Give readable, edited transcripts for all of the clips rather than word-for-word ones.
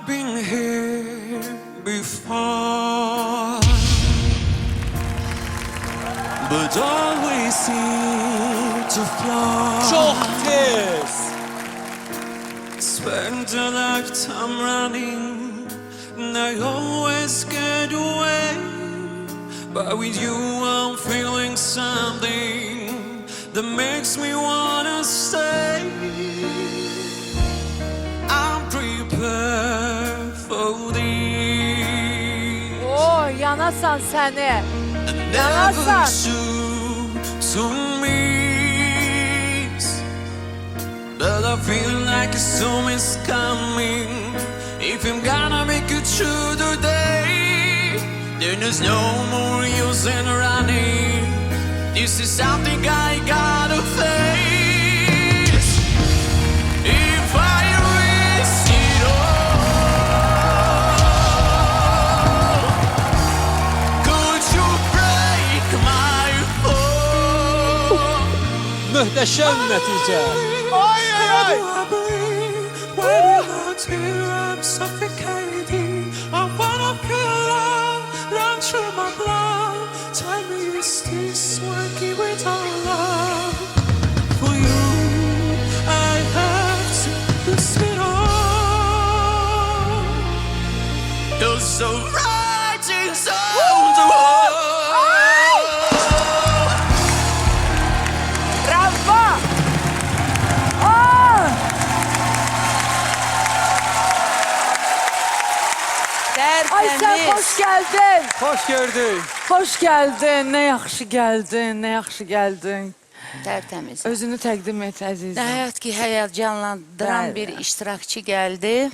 been here before, but always seem to fly. Çok tez. Spent a lifetime running, and I always get away. But with you, I'm feeling something that makes me wanna stay. I'm prepared for this. Oh, yanasan səni. Never Yanasan. to miss. But I feel like a storm is coming. If I'm gonna make it through the day, then there's no more use in running. This is something I gotta face. If I risk it all, could you break my fall? Möhtəşəm nəticə. Ay, ay, ay. When you're not here, I'm suffocating. I wanna feel love run through my blood. Tell me, is this working without love? For you, I have to risk it all. You're so writing songs of hope. Bravo. Oh. Ay sen hoş geldin. Xoş gördük. Hoş geldin. Ne yaxşı geldin. Ne yaxşı geldin. Tərtəmiz. Özünü təqdim et əzizim. Nəhayət ki, həyəcanlandıran Bəli. bir iştirakçı gəldi.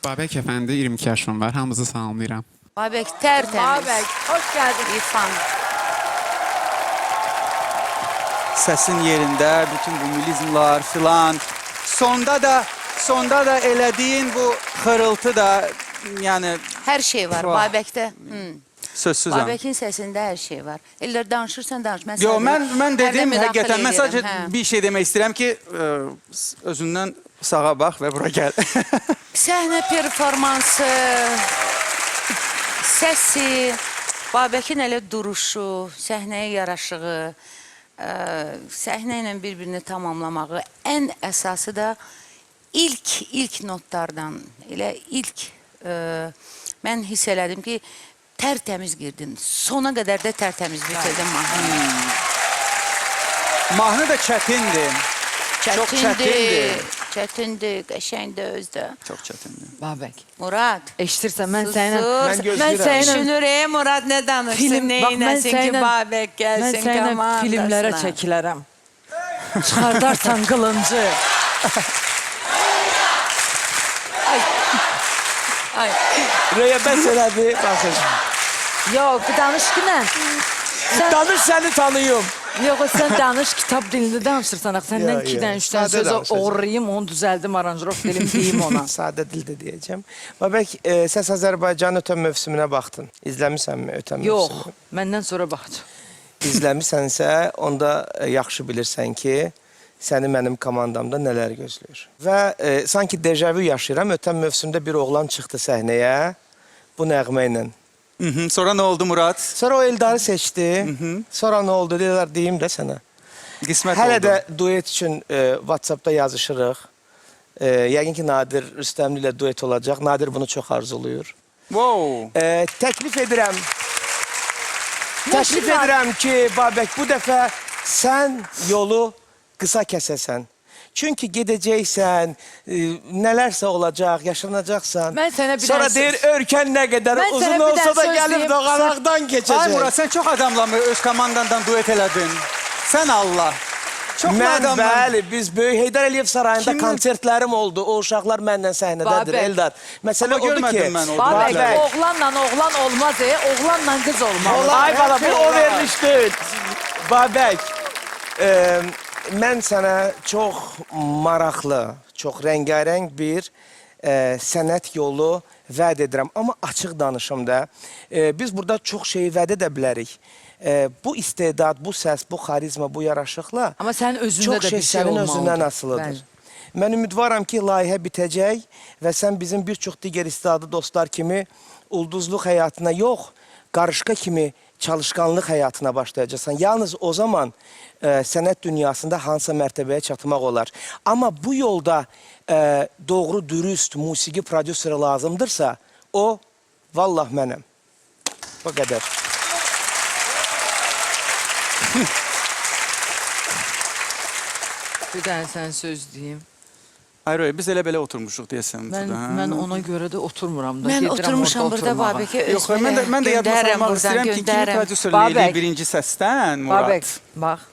Babək əfəndi 22 yaşım var. Hamınızı salamlayıram. Babək tərtəmiz. Babək, hoş geldin. İrfan. Səsin yerində, bütün bu milizmlar filan. Sonda da elədiyin bu xırıltı da, yəni Hər şey var Vah. Babəkdə. sözsüzəm. Babəkin səsində hər şey var. Eller danışırsan danış. Mən Yo, sadəcə mən dedim, hərdən həqiqətən, mən müdaxilə sadəcə edirəm, hə. bir şey demək istəyirəm ki, özündən sağa bax və bura gəl. Səhnə performansı, səsi, Babəkin elə duruşu, səhnəyə yaraşığı, səhnə ilə bir-birini tamamlamağı, ən əsası da ilk notlardan, elə ilk mən hiss elədim ki, tərtəmiz girdin. Sona qədər də tərtəmiz bitirdin mahnını. Mahnı da çətindir. Çox çətindir. Çətindir, qəşəngdir özdə. Çox çətindir. Babək, Murad. eşitirsən mən Sus, sənə... sus. Mən sənə... Düşünür, Murad nə danışsın, nə inəsin ki, Babək Mən gəlsin sənə komandasına. filmlərə çəkilərəm. Çıxardarsan qılıncı. Ay. Röya bəs elədi, baxın. Yox, danış ki nə? Danış səni tanıyım. Yox, sən danış, kitab dilində danışırsan. Səndən Yox, 2-dən, yox. 3-dən Sadə sözü danışacağım. oğurlayım, onu düzəldim, aranjirov dilim deyim ona. Sadə dildə deyəcəm. Babək, Səs Azərbaycanın ötən mövsümünə baxdın. İzləmisənmi ötən Yox, mövsümü? məndən sonra baxacaq. İzləmisənsə, onda yaxşı bilirsən ki, səni mənim komandamda nələr gözləyir. Və sanki dejavu yaşayıram. Ötən mövsümdə bir oğlan çıxdı səhnəyə bu nəğmə ilə. Sonra nə oldu Murad? Sonra o Eldarı seçdi. Sonra nə oldu deyim də sənə. Qismət Hələ oldu. də duet üçün WhatsApp-da yazışırıq. Yəqin ki, Nadir Rüstəmli ilə duet olacaq. Nadir bunu çox arzuluyur. Wow. Təklif edirəm. Təklif işin var? edirəm ki, Babək, bu dəfə sən yolu qısa kəsəsən. Çünki gedəcəksən, nələrsə olacaq, yaşanacaqsan. Mən sənə bir Sonra dənə deyir, ölkən nə qədər Mən sənə uzun bir olsa dənə da söz gəlib deyim. doğanaqdan Ay keçəcək. Murad, sən çox adamla öz komandandan duet elədin. Sən Allah. Çox Mən adamla. bəli, biz Böyük Heydər Əliyev sarayında Kimlə- konsertlərim oldu. O uşaqlar məndən səhnədədir, Babək. Eldar. Məsələ Amma odur ki, görmədim mən o Babək, Babək. oğlanla oğlan olmaz, oğlanla qız olmalı. Ay bala, bu o Olar. vermiş deyil. Babək, mən sənə çox maraqlı, çox rəngarəng bir sənət yolu vəd edirəm. Amma açıq danışım da. Biz burada çox şeyi vəd edə bilərik. Bu istedad, bu səs, bu xarizma, bu yaraşıqla Amma sənin özündə çox də şey bir şey sənin olmalıdır. özündən asılıdır. Bəli. Mən ümidvaram ki, layihə bitəcək və sən bizim bir çox digər istedadlı dostlar kimi ulduzluq həyatına yox, qarışqa kimi çalışqanlıq həyatına başlayacaqsan. Yalnız o zaman sənət dünyasında hansısa mərtəbəyə çatmaq olar. Amma bu yolda doğru, dürüst musiqi prodüseri lazımdırsa, o, vallah mənəm. Bu qədər. Bir dənə sən söz deyim. Hayır, biz elə belə oturmuşuq deyəsən. Mən ona görə də oturmuram da. Mən gedirəm oturmuşam orada burada oturmağa. Babəkə Yox, mən də yadıma salmaq istəyirəm ki, kimi prodüserliyi Babək. birinci səsdən, Murad. Babək, bax.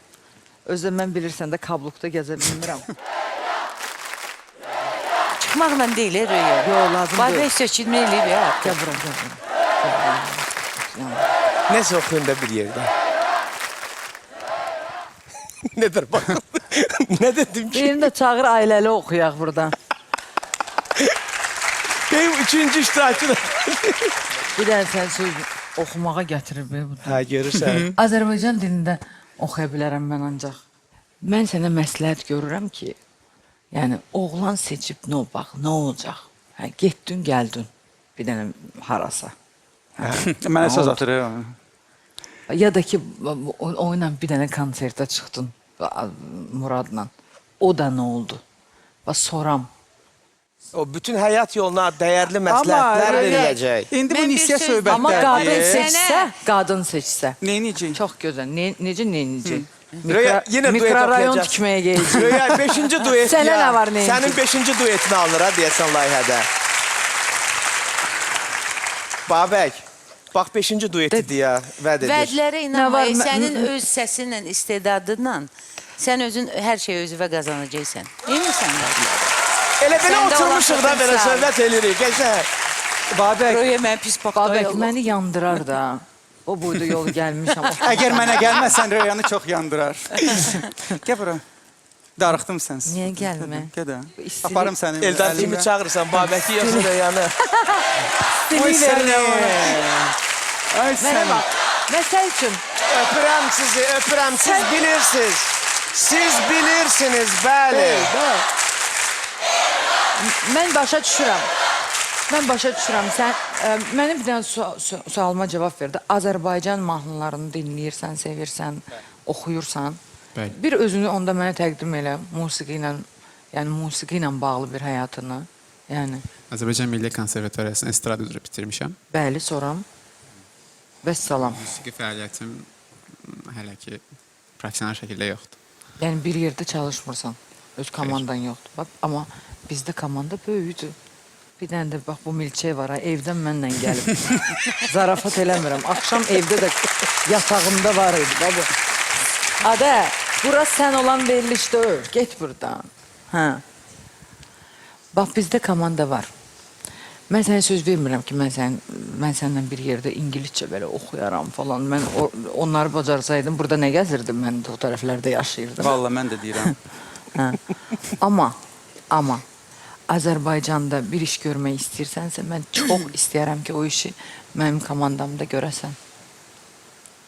Özdə mən bilirsən də kablukda gəzə bilmirəm. Çıxmaqla deyil, Röya. Yox, lazım deyil. Babək sökülmə eləyib ya. Gəl bura, gəl bura. Nəsə oxuyun da bir yerdə. Nədir baxın? Nə dedim ki? Birini də çağır ailəli oxuyaq buradan. Benim üçüncü iştirakçı da. Bir dənə sən söz oxumağa gətirir be bu. Ha, görürsən. Azərbaycan dilində oxuya bilərəm mən ancaq. Mən sənə məsləhət görürəm ki, yəni oğlan seçib nə bax, nə olacaq? Hə, getdin, gəldin bir dənə harasa. Mənə söz atır. Ya da ki o ilə bir dənə konsertə çıxdın Muradla. O da nə oldu? Bax soram. O bütün həyat yoluna dəyərli məsləhətlər veriləcək. İndi bu Mən bir nisiyə söz- Amma qadın söhbətlərdir. seçsə, qadın seçsə. Neyniyəcək? Çox gözəl. Necə neyniyəcək? Röya, yenə duet Mikrorayon oxuyacaq. tikməyə gələcək. Röya 5-ci duet Sənə ya. nə var, neyinci? Sənin 5-ci duetini alır ha deyəsən layihədə. Babək, bax 5-ci duetidir ya, vəd edir. Vədlərə Nə var? inanmayı, sənin öz səsinlə, istedadınla sən özün hər şeyi özüvə qazanacaqsan. Eminsən vədlərə? Elə belə Səndə olan oturmuşuq da belə potensial. söhbət eləyirik. Qəşəng. Babək, Röya mən pis Babək baxdayım. məni yandırar da. O boyda yol gəlmişəm. əgər mənə gəlməsən Röyanı çox yandırar. Gəl bura. Darıxdım sənsiz. Niyə gəlmə? Gədə. İstilik- Aparım səni. Eldən kimi çağırırsan, Babəki yoxsa Röyanı. Oy səni. Ay Mənə səni. bax. Məsəl üçün Öpürəm sizi, öpürəm. Siz bilirsiniz. Siz bilirsiniz, bəli. mən başa düşürəm. Mən başa düşürəm. Sən mənim bir dənə sualıma cavab verdi. Azərbaycan mahnılarını dinləyirsən, sevirsən, oxuyursan. Bəli. Bir özünü onda mənə təqdim elə musiqi ilə, yəni musiqi ilə bağlı bir həyatını. Yəni Azərbaycan Milli Konservatoriyasının estrada üzrə bitirmişəm. bəli, soram. Vəssalam. Musiqi fəaliyyətim hələ ki professional şəkildə yoxdur. Yəni bir yerdə çalışmırsan. Öz komandan yoxdur. Bax, amma bizdə komanda böyükdür. Bir dənə də bax bu milçək var ha, evdən mənlə gəlib. Zarafat eləmirəm. Axşam evdə də yatağımda var idi. Bax. Adə, bura sən olan veriliş deyil. Get buradan. Hə. Bax bizdə komanda var. Mən sənə söz vermirəm ki, mən səndən bir yerdə ingiliscə belə oxuyaram falan. Mən onları bacarsaydım, burada nə gəzirdim? Mən də o tərəflərdə yaşayırdım. Vallahi mən də deyirəm. Hə. Amma Azərbaycanda bir iş görmək istəyirsənsə, mən çox istəyərəm ki, o işi mənim komandamda görəsən.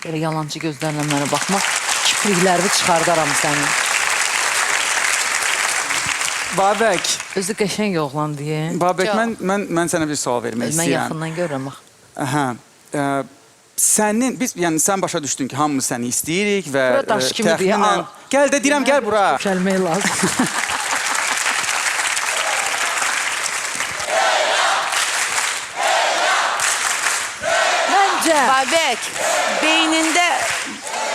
Belə yalancı gözlərlə mənə baxma, kipriklərimi çıxardaram sənin. Babək, Özü qəşəng oğlan deyə. Babək, Çox. mən sənə bir sual vermək Mən istəyirəm. yaxından görürəm bax. Aha. Yəni sən başa düşdün ki, hamımız səni istəyirik və Bura daş kimi deyə, təxminən- Gəl də deyirəm, gəl bura. Gəlmək lazım. Məncə Babək, beynində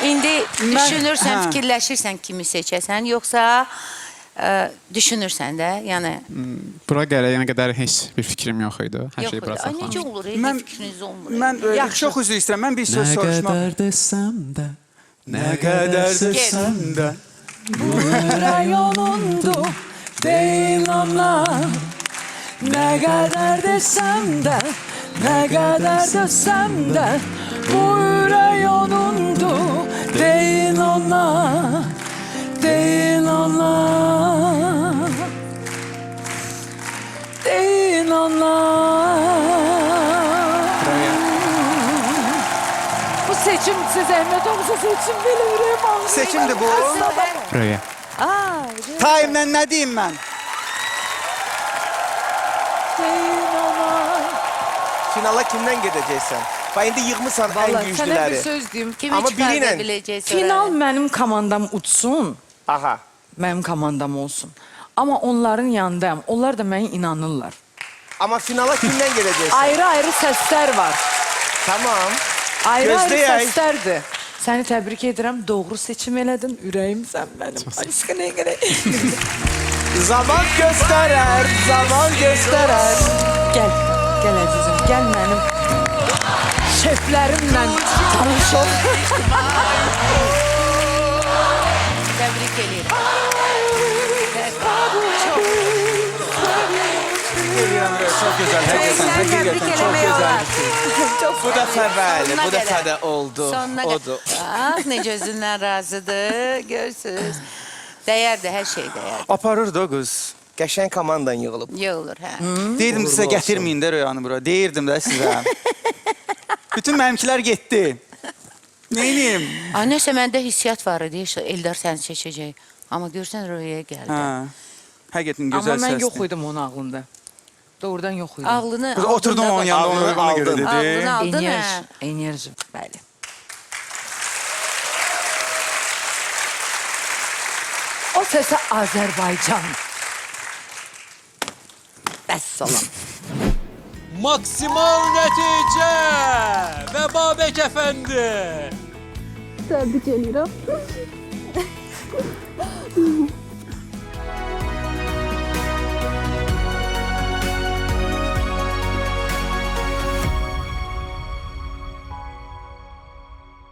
indi düşünürsən, hə. fikirləşirsən kimi seçəsən, yoxsa düşünürsən də, yəni Bura gələnə qədər heç bir fikrim yox idi. Hər şey bura yox. Ay necə saxlanmışdı. olur? Mən- Heç fikriniz olmur. Mən Yaxşı. çox üzr istəyirəm. Mən bir söz soruşmaq. desəm də, Nə qədər desəm də. rayonundu deyil onlar. Nə qədər desəm də, nə qədər desəm də, bu rayonundu deyil onlar, deyil onlar, deyil onlar. Bu seçim size zəhmət olsa seçim belə ürəyim ağrıyor. Seçimdir bu. Röya. Taimlə nə deyim mən? deyin ona. Finala kimdən gedəcəksən? Bax indi yığmısan ən Vallahi sənə bir güclüləri. söz deyim. Kimi Amma çıxarda biri ilə- biləcəksən? Final mənim komandam uçsun. Aha. Mənim komandam olsun. Amma onların yanındayım. Onlar da mənə inanırlar. Amma finala kimdən gedəcəksən? Ayrı-ayrı səslər var. Tamam. Ayrı-ayrı Gözləyək. səslərdir. Səni təbrik edirəm. Doğru seçim elədin. Ürəyimsən mənim. Başqa nə gərək? Zaman göstərər, zaman göstərər. Gəl, gəl əzizim. Gəl mənim şeflərimlə tanış ol. Təbrik edirəm. Edirəm, çox gözəl, həqiqətən, Sən təbrik həqiqətən çox eləmək gözəl. olar. Bu dəfə bəli, Sonuna bu dəfə qədər. də oldu. Sonuna Odur. qədər. Necə özündən razıdır, görürsünüz. Dəyərdir, hər şey dəyərdir. Aparır da o qız. Qəşəng komandan yığılıb. Yığılır, hə. Deyirdim sizə Uğurlu gətirməyin də Röyanı bura. Deyirdim də sizə. Bütün mənimkilər getdi. Neyniyim? Ay, nəsə məndə hissiyat var idi, işte, Eldar səni seçəcək. Amma görsən Röyəyə gəldi. Hə. Həqiqətən Amma gözəl mən səsdir. yox idim onun ağlında. Doğrudan yox idim. Ağlını Qız oturdum onun yanında, Ağlını ona görə aldın. dedi. Ağlını aldın, hə. Enerji, bəli. O səsə Azərbaycan. Vəssalam. Maksimal nəticə və Babək əfəndi. Təbrik edirəm.